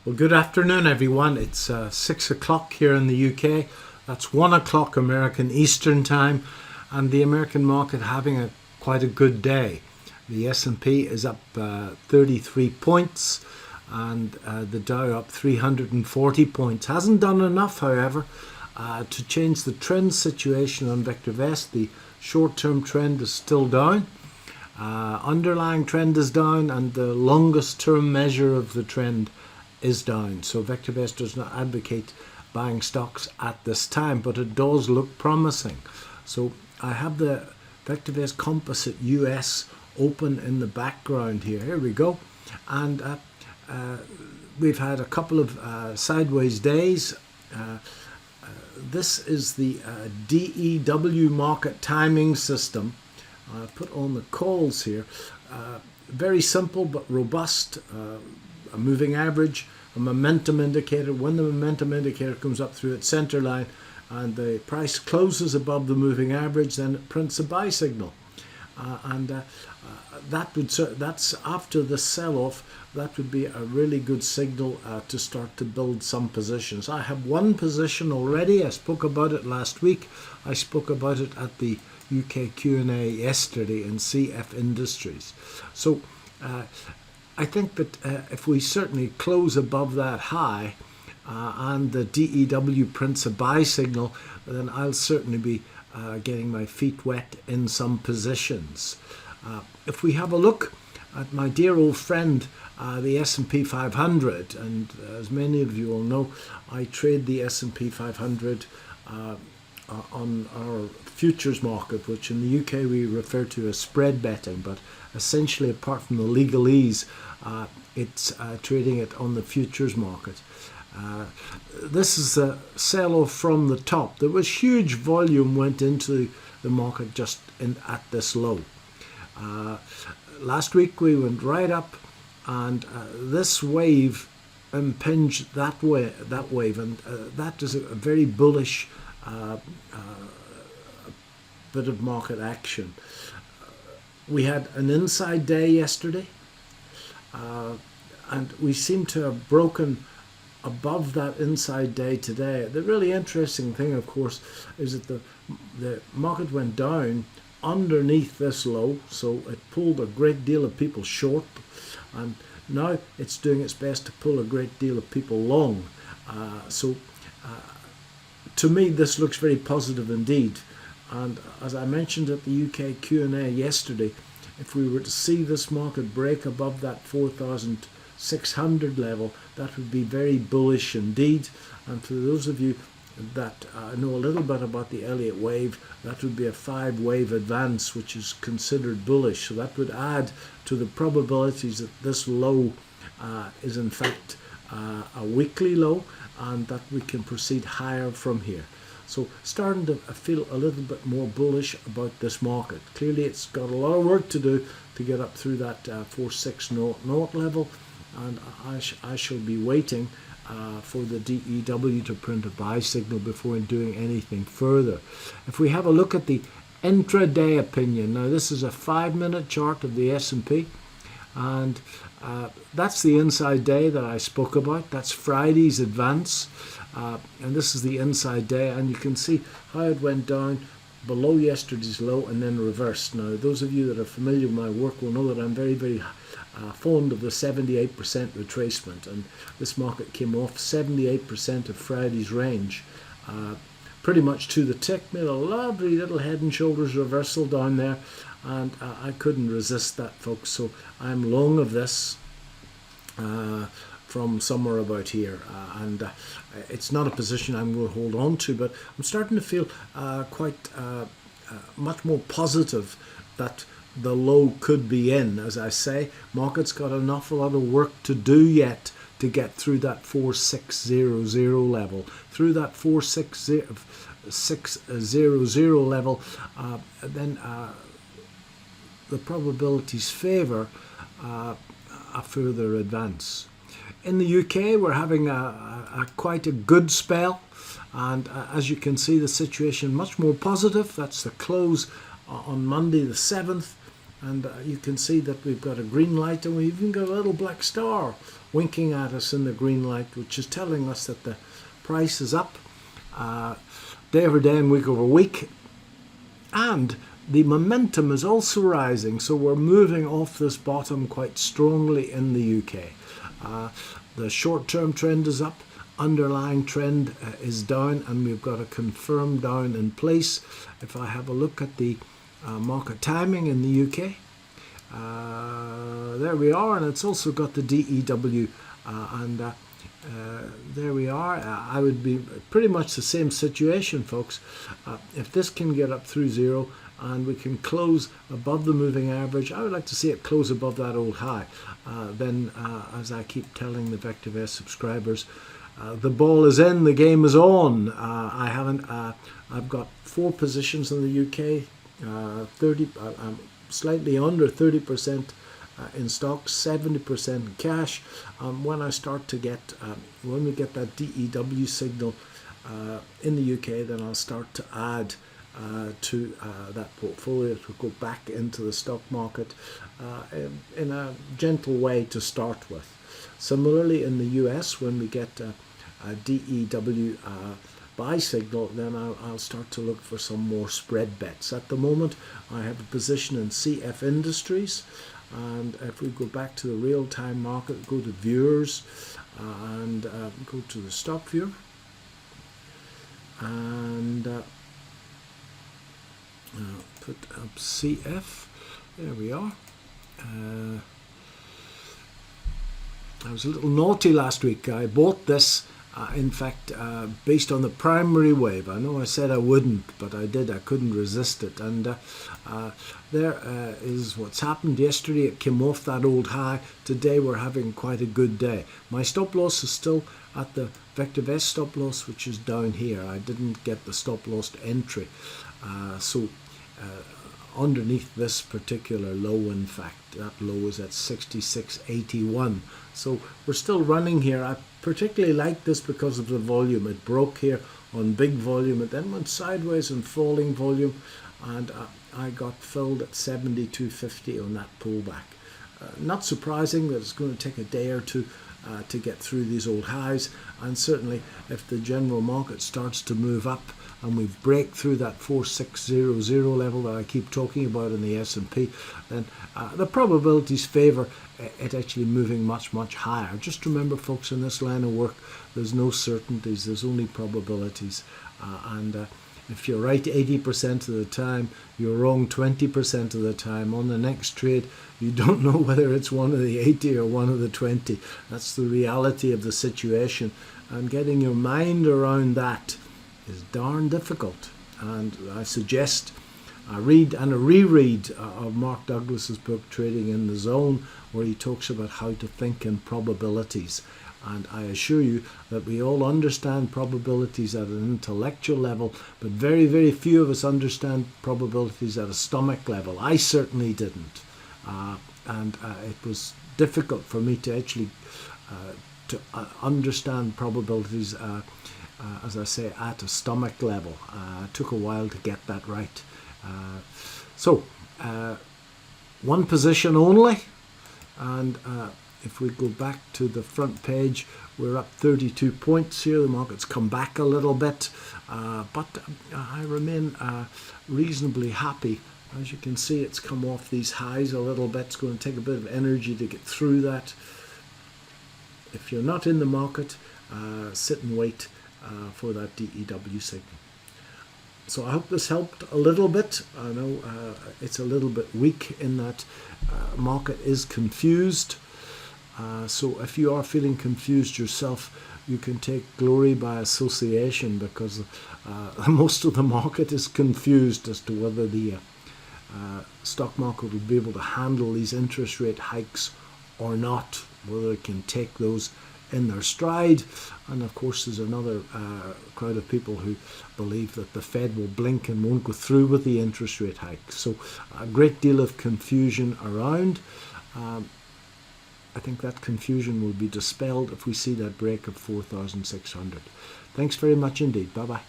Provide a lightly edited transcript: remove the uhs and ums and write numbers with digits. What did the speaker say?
Well, good afternoon, everyone. It's 6 o'clock here in the UK. That's 1 o'clock American Eastern Time, and the American market having quite a good day. The S&P is up 33 points, and the Dow up 340 points. Hasn't done enough, however, to change the trend situation on VectorVest. The short-term trend is still down. Underlying trend is down, and the longest term measure of the trend is down. So VectorVest does not advocate buying stocks at this time, but it does look promising. So I have the VectorVest Composite US open in the background here. Here we go. And we've had a couple of sideways days. This is the DEW market timing system. I've put on the calls here. Very simple but robust. A moving average, a momentum indicator. When the momentum indicator comes up through its center line and the price closes above the moving average, then it prints a buy signal. That's after the sell-off. That would be a really good signal to start to build some positions. I have one position already. I spoke about it last week. I spoke about it at the UK Q&A yesterday in CF Industries. So I think that if we certainly close above that high and the DEW prints a buy signal, then I'll certainly be getting my feet wet in some positions. If we have a look at my dear old friend, the S&P 500, and as many of you will know, I trade the S&P 500 on our futures market, which in the UK we refer to as spread betting, but essentially apart from the legalese, it's trading it on the futures market. This is a sell-off from the top. There was huge volume went into the market just at this low. Last week we went right up, and this wave impinged that wave, and that is a very bullish bit of market action. We had an inside day yesterday, and we seem to have broken above that inside day today. The really interesting thing, of course, is that the market went down underneath this low, so it pulled a great deal of people short, and now it's doing its best to pull a great deal of people long. To me, this looks very positive indeed. And as I mentioned at the UK Q&A yesterday, if we were to see this market break above that 4,600 level, that would be very bullish indeed. And for those of you that know a little bit about the Elliott wave, that would be a 5-wave advance, which is considered bullish. So that would add to the probabilities that this low is in fact a weekly low, and that we can proceed higher from here. So starting to feel a little bit more bullish about this market. Clearly it's got a lot of work to do to get up through that 4600 level, and I shall be waiting for the DEW to print a buy signal before doing anything further. If we have a look at the intraday opinion, now this is a 5-minute chart of the S&P, and that's the inside day that I spoke about. That's Friday's advance, and this is the inside day, and you can see how it went down below yesterday's low and then reversed. Now those of you that are familiar with my work will know that I'm very, very fond of the 78% retracement, and this market came off 78% of Friday's range, pretty much to the tick. Made a lovely little head and shoulders reversal down there, and I couldn't resist that, folks. So I'm long of this from somewhere about here, and it's not a position I'm going to hold on to, but I'm starting to feel quite much more positive that the low could be in. As I say, market's got an awful lot of work to do yet to get through that 4600 level. Through that 4600 level, then the probabilities favour a further advance. In the UK, we're having quite a good spell, and as you can see, the situation much more positive. That's the close on Monday the 7th, And you can see that we've got a green light, and we've even got a little black star winking at us in the green light, which is telling us that the price is up day over day and week over week. And the momentum is also rising, so we're moving off this bottom quite strongly in the UK. The short-term trend is up, underlying trend is down, and we've got a confirmed down in place. If I have a look at the market timing in the UK, there we are, and it's also got the DEW, and there we are. I would be pretty much the same situation, folks. If this can get up through zero and we can close above the moving average, I would like to see it close above that old high. Then, as I keep telling the VectorVest subscribers, the ball is in, the game is on. I've got 4 positions in the UK, I'm slightly under 30% in stocks, 70% in cash. When we get that DEW signal in the UK, then I'll start to add to that portfolio to go back into the stock market in a gentle way to start with. Similarly, in the US, when we get a DEW buy signal, then I'll start to look for some more spread bets. At the moment, I have a position in CF Industries, and if we go back to the real-time market, go to viewers and go to the stock viewer, and put up CF. There we are. I was a little naughty last week. I bought this, in fact, based on the primary wave. I know I said I wouldn't, but I did. I couldn't resist it. And there is what's happened. Yesterday it came off that old high. Today we're having quite a good day. My stop loss is still at the VectorVest stop loss, which is down here. I didn't get the stop loss entry. So underneath this particular low, in fact, that low is at 66.81. So we're still running here. I particularly like this because of the volume. It broke here on big volume. It then went sideways on falling volume, and I got filled at 72.50 on that pullback. Not surprising that it's going to take a day or two to get through these old highs, and certainly if the general market starts to move up and we break through that 4600 level that I keep talking about in the S&P, then the probabilities favour it actually moving much, much higher. Just remember, folks, in this line of work, there's no certainties, there's only probabilities. And if you're right 80% of the time, you're wrong 20% of the time. On the next trade, you don't know whether it's one of the 80 or one of the 20. That's the reality of the situation. And getting your mind around that is darn difficult. And I suggest a read and a reread of Mark Douglas's book, Trading in the Zone, where he talks about how to think in probabilities. And I assure you that we all understand probabilities at an intellectual level, but very, very few of us understand probabilities at a stomach level. I certainly didn't. And it was difficult for me to actually understand probabilities, as I say, at a stomach level. It took a while to get that right. So, one position only, and if we go back to the front page, we're up 32 points here. The market's come back a little bit, but I remain reasonably happy. As you can see, it's come off these highs a little bit. It's going to take a bit of energy to get through that. If you're not in the market, sit and wait for that DEW signal. So I hope this helped a little bit. I know it's a little bit weak in that market is confused. So if you are feeling confused yourself, you can take glory by association, because most of the market is confused as to whether the stock market will be able to handle these interest rate hikes or not, whether it can take those in their stride. And of course there's another crowd of people who believe that the Fed will blink and won't go through with the interest rate hike. So a great deal of confusion around. I think that confusion will be dispelled if we see that break of 4,600. Thanks very much indeed. Bye-bye.